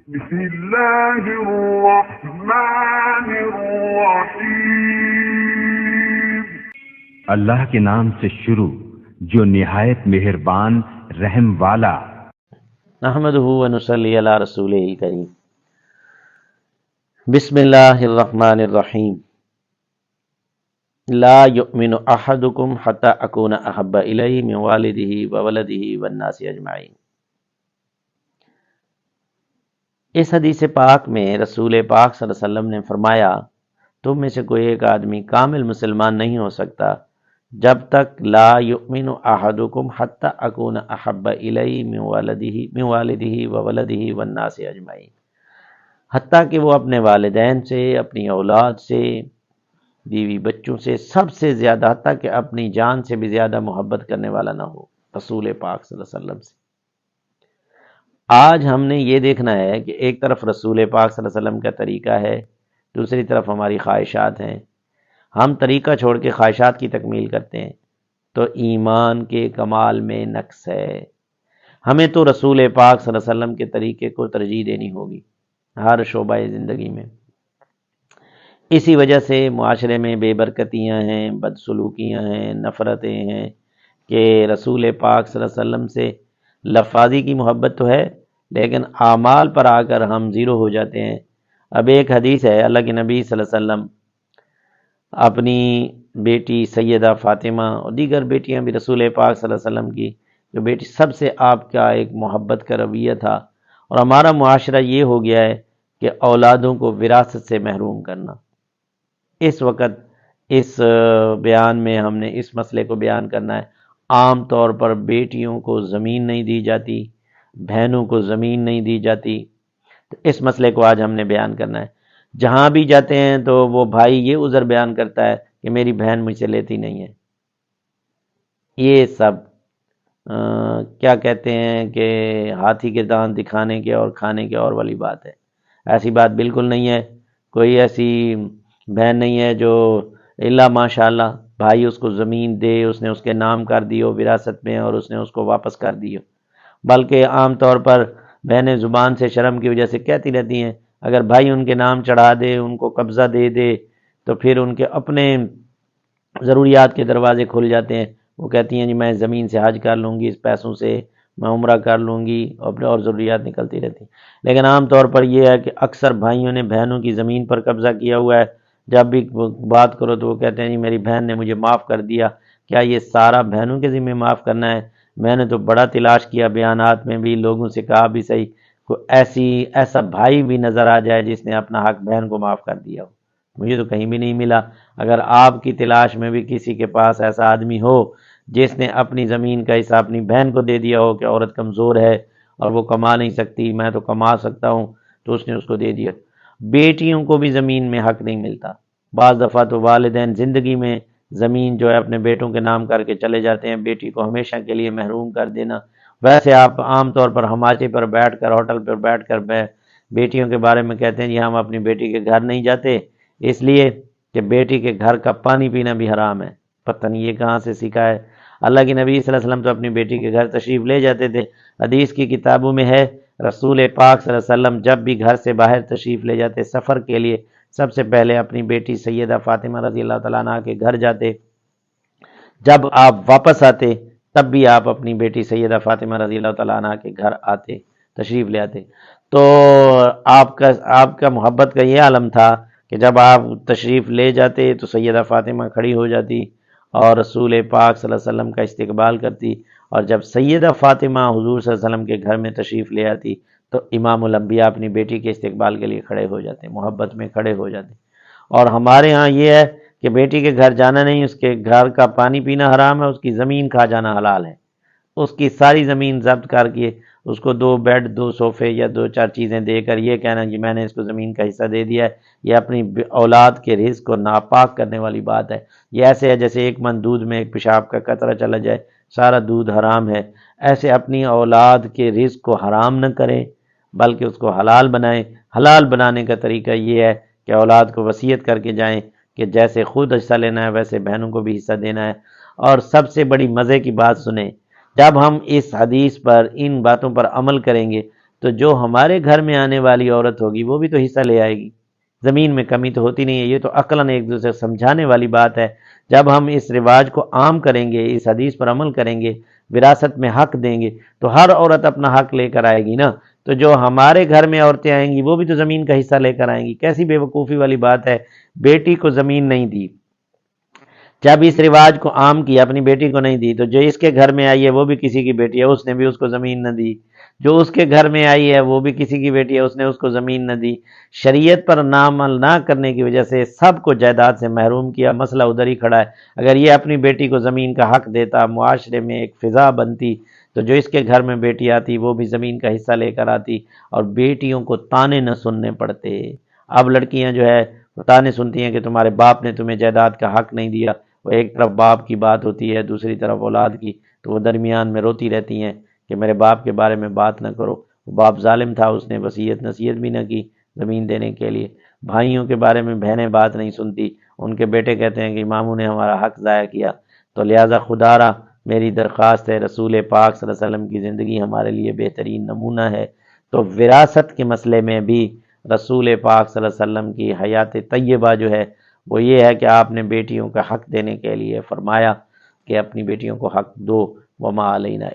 بسم اللہ الرحمن الرحیم۔ اللہ کے نام سے شروع جو نہایت مہربان رحم والا۔ نحمدہ و نصلی علی رسولہ کریم۔ بسم اللہ الرحمن الرحیم۔ لا یؤمن احدکم حتی اکون احب الیہ من والدہ وولدہ والناس اجمعین۔ اس حدیث پاک میں رسول پاک صلی اللہ علیہ وسلم نے فرمایا، تم میں سے کوئی ایک آدمی کامل مسلمان نہیں ہو سکتا جب تک لا یؤمن احدکم حتی اکون احب الیہ من والدہ وولدہ والناس اجمعین، حتیٰ کہ وہ اپنے والدین سے، اپنی اولاد سے، بیوی بچوں سے، سب سے زیادہ، حتیٰ کہ اپنی جان سے بھی زیادہ محبت کرنے والا نہ ہو رسول پاک صلی اللہ علیہ وسلم سے۔ آج ہم نے یہ دیکھنا ہے کہ ایک طرف رسول پاک صلی اللہ علیہ وسلم کا طریقہ ہے، دوسری طرف ہماری خواہشات ہیں۔ ہم طریقہ چھوڑ کے خواہشات کی تکمیل کرتے ہیں تو ایمان کے کمال میں نقص ہے۔ ہمیں تو رسول پاک صلی اللہ علیہ وسلم کے طریقے کو ترجیح دینی ہوگی ہر شعبہ زندگی میں۔ اسی وجہ سے معاشرے میں بے برکتیاں ہیں، بدسلوکیاں ہیں، نفرتیں ہیں کہ رسول پاک صلی اللہ علیہ وسلم سے لفاظی کی محبت تو ہے لیکن اعمال پر آ کر ہم زیرو ہو جاتے ہیں۔ اب ایک حدیث ہے، اللہ کے نبی صلی اللہ علیہ وسلم اپنی بیٹی سیدہ فاطمہ اور دیگر بیٹیاں بھی رسول پاک صلی اللہ علیہ وسلم کی جو بیٹی، سب سے آپ کا ایک محبت کا رویہ تھا۔ اور ہمارا معاشرہ یہ ہو گیا ہے کہ اولادوں کو وراثت سے محروم کرنا۔ اس وقت اس بیان میں ہم نے اس مسئلے کو بیان کرنا ہے۔ عام طور پر بیٹیوں کو زمین نہیں دی جاتی، بہنوں کو زمین نہیں دی جاتی، تو اس مسئلے کو آج ہم نے بیان کرنا ہے۔ جہاں بھی جاتے ہیں تو وہ بھائی یہ عذر بیان کرتا ہے کہ میری بہن مجھ سے لیتی نہیں ہے۔ یہ سب کیا کہتے ہیں کہ ہاتھی کے دانت دکھانے کے اور کھانے کے اور والی بات ہے۔ ایسی بات بالکل نہیں ہے۔ کوئی ایسی بہن نہیں ہے جو الا ماشاء اللہ بھائی اس کو زمین دے، اس نے اس کے نام کر دی ہو وراثت میں اور اس نے اس کو واپس کر دی ہو، بلکہ عام طور پر بہنیں زبان سے شرم کی وجہ سے کہتی رہتی ہیں، اگر بھائی ان کے نام چڑھا دے، ان کو قبضہ دے دے تو پھر ان کے اپنے ضروریات کے دروازے کھل جاتے ہیں۔ وہ کہتی ہیں جی میں زمین سے حج کر لوں گی، اس پیسوں سے میں عمرہ کر لوں گی، اور ضروریات نکلتی رہتی ہیں۔ لیکن عام طور پر یہ ہے کہ اکثر بھائیوں نے بہنوں کی زمین پر قبضہ کیا ہوا ہے۔ جب بھی بات کرو تو وہ کہتے ہیں جی میری بہن نے مجھے معاف کر دیا۔ کیا یہ سارا بہنوں کے ذمہ معاف کرنا ہے؟ میں نے تو بڑا تلاش کیا، بیانات میں بھی لوگوں سے کہا بھی صحیح، کوئی ایسا بھائی بھی نظر آ جائے جس نے اپنا حق بہن کو معاف کر دیا ہو، مجھے تو کہیں بھی نہیں ملا۔ اگر آپ کی تلاش میں بھی کسی کے پاس ایسا آدمی ہو جس نے اپنی زمین کا حصہ اپنی بہن کو دے دیا ہو کہ عورت کمزور ہے اور وہ کما نہیں سکتی، میں تو کما سکتا ہوں، تو اس نے اس کو دے دیا۔ بیٹیوں کو بھی زمین میں حق نہیں ملتا۔ بعض دفعہ تو والدین زندگی میں زمین جو ہے اپنے بیٹوں کے نام کر کے چلے جاتے ہیں، بیٹی کو ہمیشہ کے لیے محروم کر دینا۔ ویسے آپ عام طور پر ہماچے پر بیٹھ کر، ہوٹل پر بیٹھ کر بیٹیوں کے بارے میں کہتے ہیں جی ہم اپنی بیٹی کے گھر نہیں جاتے اس لیے کہ بیٹی کے گھر کا پانی پینا بھی حرام ہے۔ پتہ نہیں یہ کہاں سے سیکھا ہے۔ اللہ کے نبی صلی اللہ علیہ وسلم تو اپنی بیٹی کے گھر تشریف لے جاتے تھے۔ حدیث کی کتابوں میں ہے رسول پاک صلی اللہ علیہ وسلم جب بھی گھر سے باہر تشریف لے جاتے سفر کے لیے، سب سے پہلے اپنی بیٹی سیدہ فاطمہ رضی اللہ تعالیٰ عنہا کے گھر جاتے۔ جب آپ واپس آتے تب بھی آپ اپنی بیٹی سیدہ فاطمہ رضی اللہ تعالیٰ عنہا کے گھر آتے، تشریف لے آتے۔ تو آپ کا محبت کا یہ عالم تھا کہ جب آپ تشریف لے جاتے تو سیدہ فاطمہ کھڑی ہو جاتی اور رسول پاک صلی اللہ علیہ وسلم کا استقبال کرتی، اور جب سیدہ فاطمہ حضور صلی اللہ علیہ وسلم کے گھر میں تشریف لے آتی تو امام الانبیاء اپنی بیٹی کے استقبال کے لیے کھڑے ہو جاتے، محبت میں کھڑے ہو جاتے۔ اور ہمارے ہاں یہ ہے کہ بیٹی کے گھر جانا نہیں، اس کے گھر کا پانی پینا حرام ہے، اس کی زمین کھا جانا حلال ہے۔ اس کی ساری زمین ضبط کر کے اس کو 2 بیڈ، 2 صوفے یا 2-4 چیزیں دے کر یہ کہنا کہ میں نے اس کو زمین کا حصہ دے دیا ہے، یہ اپنی اولاد کے رزق کو ناپاک کرنے والی بات ہے۔ یہ ایسے ہے جیسے 1 من دودھ میں 1 پیشاب کا قطرہ چلا جائے، سارا دودھ حرام ہے۔ ایسے اپنی اولاد کے رزق کو حرام نہ کریں بلکہ اس کو حلال بنائیں۔ حلال بنانے کا طریقہ یہ ہے کہ اولاد کو وصیت کر کے جائیں کہ جیسے خود حصہ لینا ہے ویسے بہنوں کو بھی حصہ دینا ہے۔ اور سب سے بڑی مزے کی بات سنیں، جب ہم اس حدیث پر، ان باتوں پر عمل کریں گے تو جو ہمارے گھر میں آنے والی عورت ہوگی وہ بھی تو حصہ لے آئے گی، زمین میں کمی تو ہوتی نہیں ہے۔ یہ تو عقلاً ایک دوسرے سمجھانے والی بات ہے۔ جب ہم اس رواج کو عام کریں گے، اس حدیث پر عمل کریں گے، وراثت میں حق دیں گے، تو ہر عورت اپنا حق لے کر آئے گی نا۔ تو جو ہمارے گھر میں عورتیں آئیں گی وہ بھی تو زمین کا حصہ لے کر آئیں گی۔ کیسی بے وقوفی والی بات ہے، بیٹی کو زمین نہیں دی، جب اس رواج کو عام کیا، اپنی بیٹی کو نہیں دی، تو جو اس کے گھر میں آئی ہے وہ بھی کسی کی بیٹی ہے، اس نے بھی اس کو زمین نہ دی۔ جو اس کے گھر میں آئی ہے وہ بھی کسی کی بیٹی ہے، اس نے اس کو زمین نہ دی۔ شریعت پر عمل نہ کرنے کی وجہ سے سب کو جائیداد سے محروم کیا، مسئلہ ادھر ہی کھڑا ہے۔ اگر یہ اپنی بیٹی کو زمین کا حق دیتا، معاشرے میں ایک فضا بنتی، تو جو اس کے گھر میں بیٹی آتی وہ بھی زمین کا حصہ لے کر آتی، اور بیٹیوں کو تانے نہ سننے پڑتے۔ اب لڑکیاں جو ہے تانے سنتی ہیں کہ تمہارے باپ نے تمہیں جائیداد کا حق نہیں دیا۔ وہ ایک طرف باپ کی بات ہوتی ہے، دوسری طرف اولاد کی، تو وہ درمیان میں روتی رہتی ہیں کہ میرے باپ کے بارے میں بات نہ کرو، وہ باپ ظالم تھا، اس نے وصیت نصیحت بھی نہ کی زمین دینے کے لیے۔ بھائیوں کے بارے میں بہنیں بات نہیں سنتی، ان کے بیٹے کہتے ہیں کہ اماموں نے ہمارا حق ضائع کیا۔ تو لہٰذا خدا را میری درخواست ہے، رسول پاک صلی اللہ علیہ وسلم کی زندگی ہمارے لیے بہترین نمونہ ہے۔ تو وراثت کے مسئلے میں بھی رسول پاک صلی اللہ علیہ وسلم کی حیات طیبہ جو ہے وہ یہ ہے کہ آپ نے بیٹیوں کا حق دینے کے لیے فرمایا کہ اپنی بیٹیوں کو حق دو، وما علینا۔